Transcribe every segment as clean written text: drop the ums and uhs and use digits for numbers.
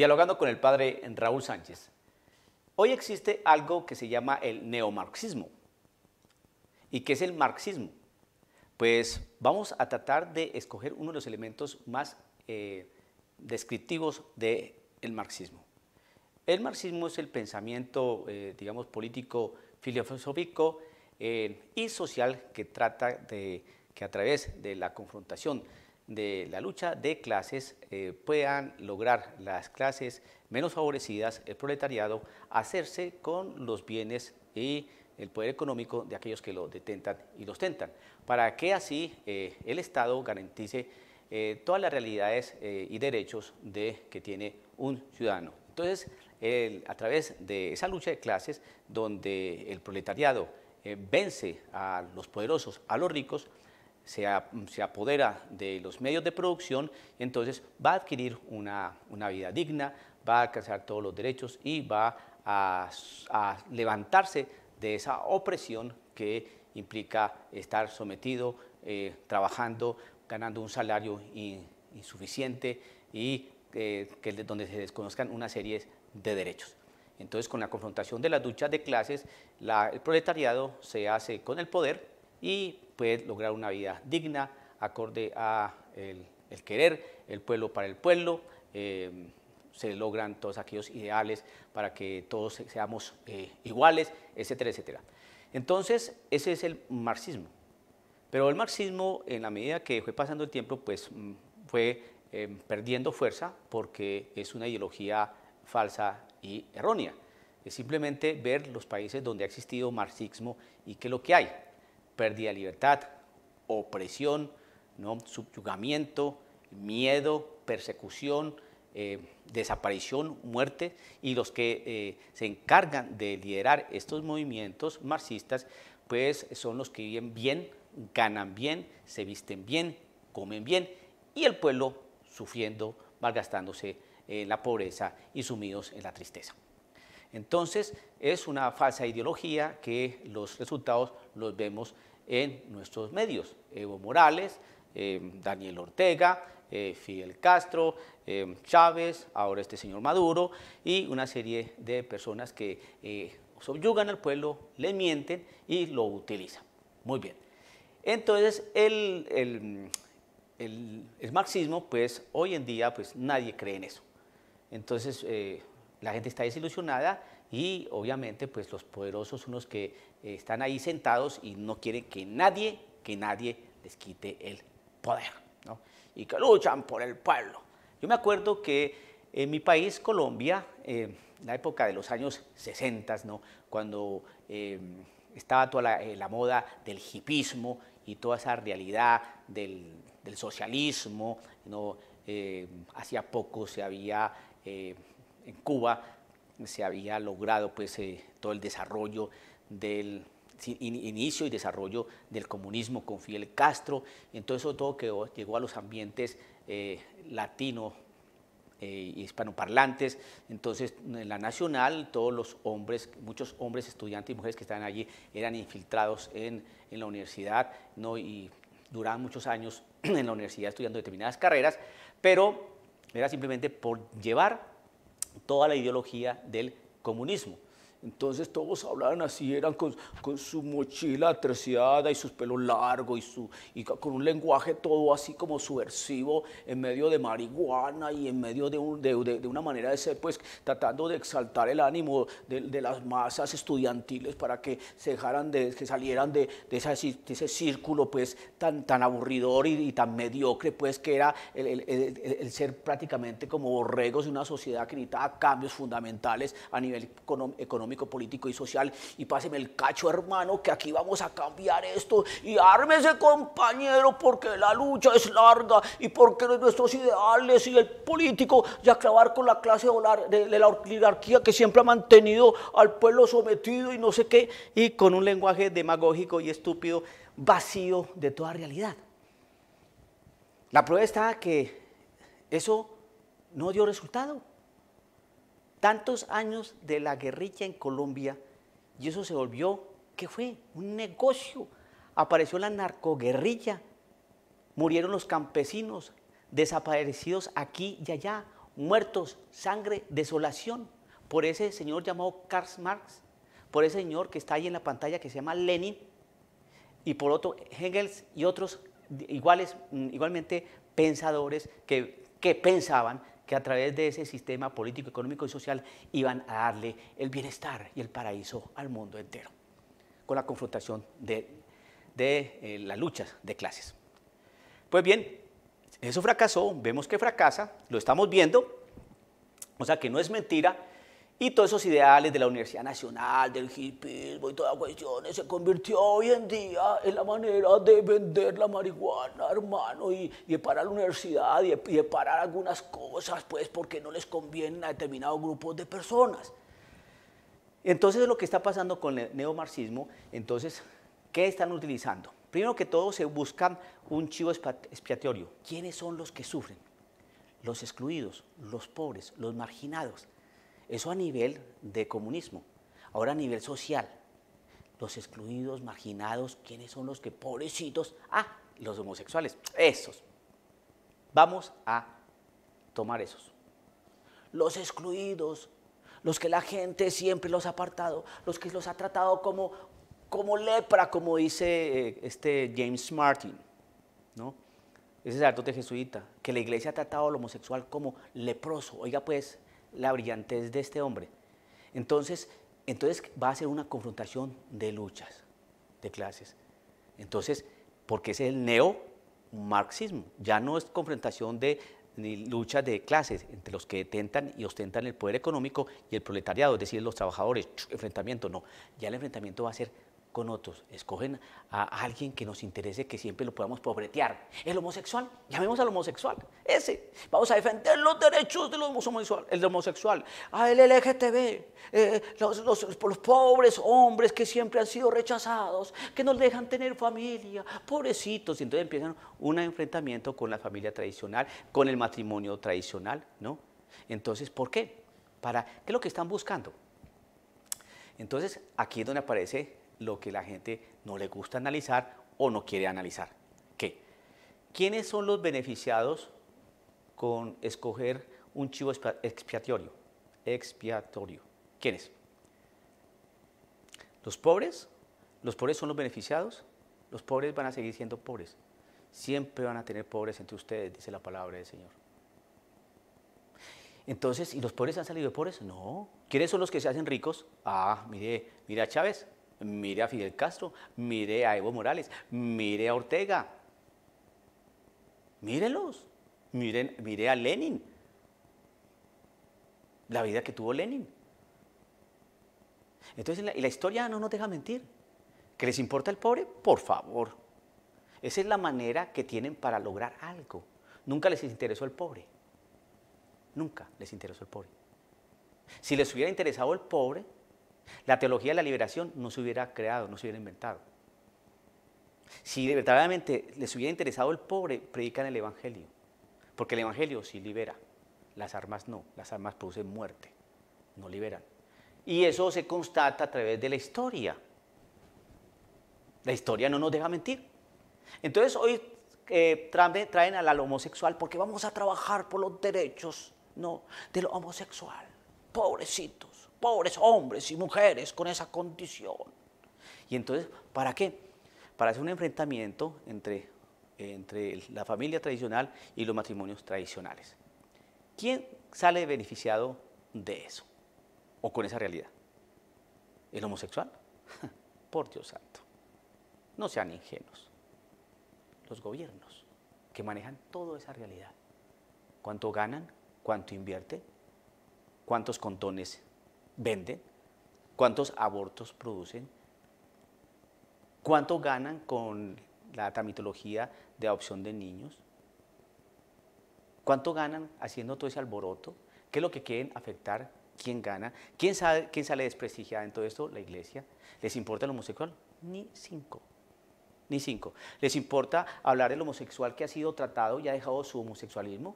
Dialogando con el padre Raúl Sánchez. Hoy existe algo que se llama el neomarxismo. ¿Y qué es el marxismo? Pues vamos a tratar de escoger uno de los elementos más descriptivos del marxismo. El marxismo es el pensamiento, digamos, político, filosófico y social que trata de que a través de la confrontación de la lucha de clases puedan lograr las clases menos favorecidas, el proletariado, hacerse con los bienes y el poder económico de aquellos que lo detentan y lo ostentan, para que así el Estado garantice todas las realidades y derechos que tiene un ciudadano. Entonces, a través de esa lucha de clases, donde el proletariado vence a los poderosos, a los ricos, se apodera de los medios de producción, entonces va a adquirir una vida digna, va a alcanzar todos los derechos y va a levantarse de esa opresión que implica estar sometido, trabajando, ganando un salario insuficiente y donde se desconozcan una serie de derechos. Entonces, con la confrontación de las luchas de clases, el proletariado se hace con el poder y puede lograr una vida digna, acorde a el querer, el pueblo para el pueblo, se logran todos aquellos ideales para que todos seamos iguales, etcétera, etcétera. Entonces, ese es el marxismo. Pero el marxismo, en la medida que fue pasando el tiempo, pues fue perdiendo fuerza porque es una ideología falsa y errónea. Es simplemente ver los países donde ha existido marxismo y qué es lo que hay. Pérdida de libertad, opresión, ¿no? Subyugamiento, miedo, persecución, desaparición, muerte, y los que se encargan de liderar estos movimientos marxistas, pues son los que viven bien, ganan bien, se visten bien, comen bien, y el pueblo sufriendo, malgastándose en la pobreza y sumidos en la tristeza. Entonces, es una falsa ideología que los resultados los vemos en nuestros medios. Evo Morales, Daniel Ortega, Fidel Castro, Chávez, ahora este señor Maduro y una serie de personas que subyugan al pueblo, le mienten y lo utilizan. Muy bien. Entonces, el marxismo, pues hoy en día pues nadie cree en eso. Entonces, la gente está desilusionada y obviamente pues los poderosos son los que están ahí sentados y no quieren que nadie les quite el poder, ¿no? Y que luchan por el pueblo. Yo me acuerdo que en mi país, Colombia, en la época de los años 60, ¿no? Cuando estaba toda la moda del hipismo y toda esa realidad del socialismo, ¿no? Hacía poco se había en Cuba se había logrado pues, todo el desarrollo del inicio y desarrollo del comunismo con Fidel Castro. Entonces eso todo llegó a los ambientes latino y hispanoparlantes. Entonces en la nacional todos los hombres, muchos hombres estudiantes y mujeres que estaban allí eran infiltrados en la universidad, ¿no? Y duraban muchos años en la universidad estudiando determinadas carreras, pero era simplemente por llevar toda la ideología del comunismo. Entonces todos hablaban así, eran con su mochila terciada y sus pelos largos y con un lenguaje todo así como subversivo, en medio de marihuana y en medio de una manera de ser, pues tratando de exaltar el ánimo de las masas estudiantiles para que se dejaran que salieran de ese círculo pues tan aburridor y tan mediocre, pues que era el ser prácticamente como borregos de una sociedad que necesitaba cambios fundamentales a nivel económico, político y social. Y páseme el cacho, hermano, que aquí vamos a cambiar esto, y ármese, compañero, porque la lucha es larga y porque nuestros ideales y el político y acabar con la clase de la oligarquía que siempre ha mantenido al pueblo sometido y no sé qué, y con un lenguaje demagógico y estúpido, vacío de toda realidad. La prueba está que eso no dio resultado. Tantos años de la guerrilla en Colombia y eso se volvió, ¿qué fue? Un negocio. Apareció la narcoguerrilla, murieron los campesinos, desaparecidos aquí y allá, muertos, sangre, desolación, por ese señor llamado Karl Marx, por ese señor que está ahí en la pantalla que se llama Lenin, y por otro Engels y otros igualmente pensadores que pensaban que a través de ese sistema político, económico y social iban a darle el bienestar y el paraíso al mundo entero, con la confrontación de las luchas de clases. Pues bien, eso fracasó, vemos que fracasa, lo estamos viendo, o sea que no es mentira, y todos esos ideales de la Universidad Nacional, del hippismo y todas las cuestiones, se convirtió hoy en día en la manera de vender la marihuana, hermano, y de parar la universidad, y de parar algunas cosas, pues, porque no les convienen a determinados grupos de personas. Entonces, lo que está pasando con el neomarxismo, entonces, ¿qué están utilizando? Primero que todo, se buscan un chivo expiatorio. ¿Quiénes son los que sufren? Los excluidos, los pobres, los marginados. Eso a nivel de comunismo. Ahora a nivel social. Los excluidos, marginados, ¿quiénes son los que pobrecitos? Ah, los homosexuales, esos. Vamos a tomar esos. Los excluidos, los que la gente siempre los ha apartado, los que los ha tratado como lepra, como dice James Martin, ¿no? Ese sacerdote jesuita, que la iglesia ha tratado al homosexual como leproso. Oiga pues la brillantez de este hombre. Entonces va a ser una confrontación de luchas, de clases. Entonces, porque es el neomarxismo, ya no es confrontación ni lucha de clases entre los que detentan y ostentan el poder económico y el proletariado, es decir, los trabajadores, enfrentamiento, no, ya el enfrentamiento va a ser con otros, escogen a alguien que nos interese, que siempre lo podamos pobretear. El homosexual, llamemos al homosexual, ese, vamos a defender los derechos del homosexual, a el LGTB, los pobres hombres que siempre han sido rechazados, que no dejan tener familia, pobrecitos, y entonces empiezan un enfrentamiento con la familia tradicional, con el matrimonio tradicional, ¿no? Entonces, ¿por qué? ¿Qué es lo que están buscando? Entonces, aquí es donde aparece lo que la gente no le gusta analizar o no quiere analizar. ¿Qué? ¿Quiénes son los beneficiados con escoger un chivo expiatorio? ¿Quiénes? ¿Los pobres? ¿Los pobres son los beneficiados? Los pobres van a seguir siendo pobres. Siempre van a tener pobres entre ustedes, dice la palabra del Señor. Entonces, ¿y los pobres han salido pobres? No. ¿Quiénes son los que se hacen ricos? Ah, mire a Chávez. Mire a Fidel Castro, mire a Evo Morales, mire a Ortega. Mírenlos, mire a Lenin. La vida que tuvo Lenin. Entonces, la historia no nos deja mentir. ¿Que les importa el pobre? Por favor. Esa es la manera que tienen para lograr algo. Nunca les interesó el pobre. Nunca les interesó el pobre. Si les hubiera interesado el pobre, la teología de la liberación no se hubiera creado, no se hubiera inventado. Si verdaderamente les hubiera interesado el pobre, predican el evangelio. Porque el evangelio sí libera, las armas no, las armas producen muerte, no liberan. Y eso se constata a través de la historia. La historia no nos deja mentir. Entonces hoy traen al homosexual porque vamos a trabajar por los derechos, no, del homosexual. Pobrecitos. Pobres hombres y mujeres con esa condición. Y entonces, ¿para qué? Para hacer un enfrentamiento entre la familia tradicional y los matrimonios tradicionales. ¿Quién sale beneficiado de eso? ¿O con esa realidad? ¿El homosexual? Por Dios santo. No sean ingenuos. Los gobiernos que manejan toda esa realidad. ¿Cuánto ganan? ¿Cuánto invierten? ¿Cuántos condones venden? ¿Cuántos abortos producen? ¿Cuánto ganan con la tramitología de adopción de niños? ¿Cuánto ganan haciendo todo ese alboroto? ¿Qué es lo que quieren afectar? ¿Quién gana? ¿Quién sale desprestigiada en todo esto? La iglesia. ¿Les importa el homosexual? Ni cinco. Ni cinco. ¿Les importa hablar del homosexual que ha sido tratado y ha dejado su homosexualismo?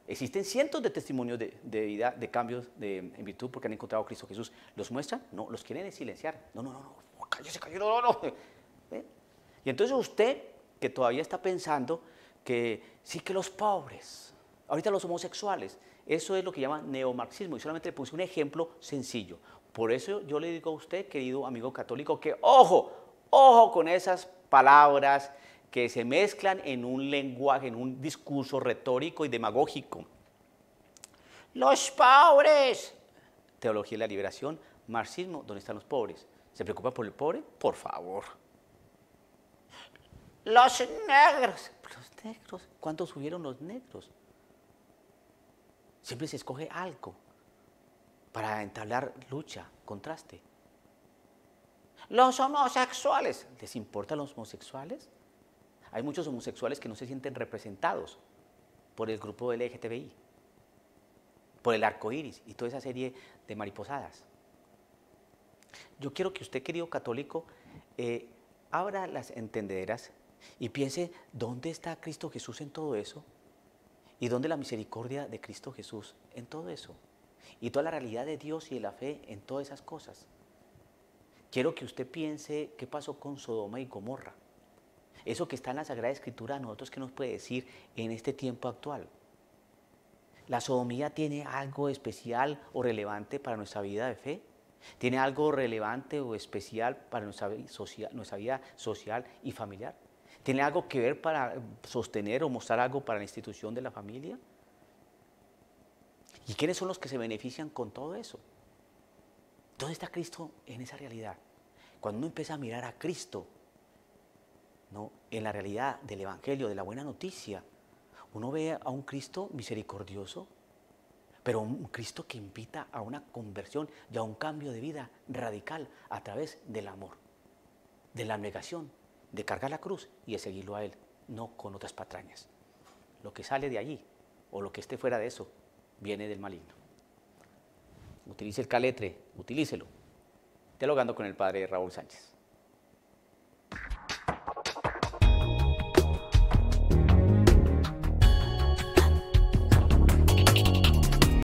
Existen cientos de testimonios de vida, de cambios en virtud porque han encontrado a Cristo Jesús. ¿Los muestran? No, los quieren silenciar. No, cállese, no. ¿Ve? Y entonces usted, que todavía está pensando que sí que los pobres, Ahorita los homosexuales, eso es lo que llaman neomarxismo y solamente le puse un ejemplo sencillo. Por eso yo le digo a usted, querido amigo católico, que ojo, ojo con esas palabras que se mezclan en un lenguaje, en un discurso retórico y demagógico. Los pobres. Teología de la liberación, marxismo, ¿dónde están los pobres? ¿Se preocupan por el pobre? Por favor. Los negros. Los negros. ¿Cuántos subieron los negros? Siempre se escoge algo para entablar lucha, contraste. Los homosexuales. ¿Les importan los homosexuales? Hay muchos homosexuales que no se sienten representados por el grupo LGTBI, por el arco iris y toda esa serie de mariposadas. Yo quiero que usted, querido católico, abra las entendederas y piense dónde está Cristo Jesús en todo eso y dónde la misericordia de Cristo Jesús en todo eso y toda la realidad de Dios y de la fe en todas esas cosas. Quiero que usted piense qué pasó con Sodoma y Gomorra. Eso que está en la Sagrada Escritura, ¿a nosotros qué nos puede decir en este tiempo actual? ¿La sodomía tiene algo especial o relevante para nuestra vida de fe? ¿Tiene algo relevante o especial para nuestra vida social y familiar? ¿Tiene algo que ver para sostener o mostrar algo para la institución de la familia? ¿Y quiénes son los que se benefician con todo eso? ¿Dónde está Cristo en esa realidad? Cuando uno empieza a mirar a Cristo, ¿no?, en la realidad del Evangelio, de la buena noticia, uno ve a un Cristo misericordioso, pero un Cristo que invita a una conversión y a un cambio de vida radical a través del amor, de la abnegación, de cargar la cruz y de seguirlo a Él, no con otras patrañas. Lo que sale de allí o lo que esté fuera de eso viene del maligno. Utilice el caletre, utilícelo. Dialogando con el padre Raúl Sánchez.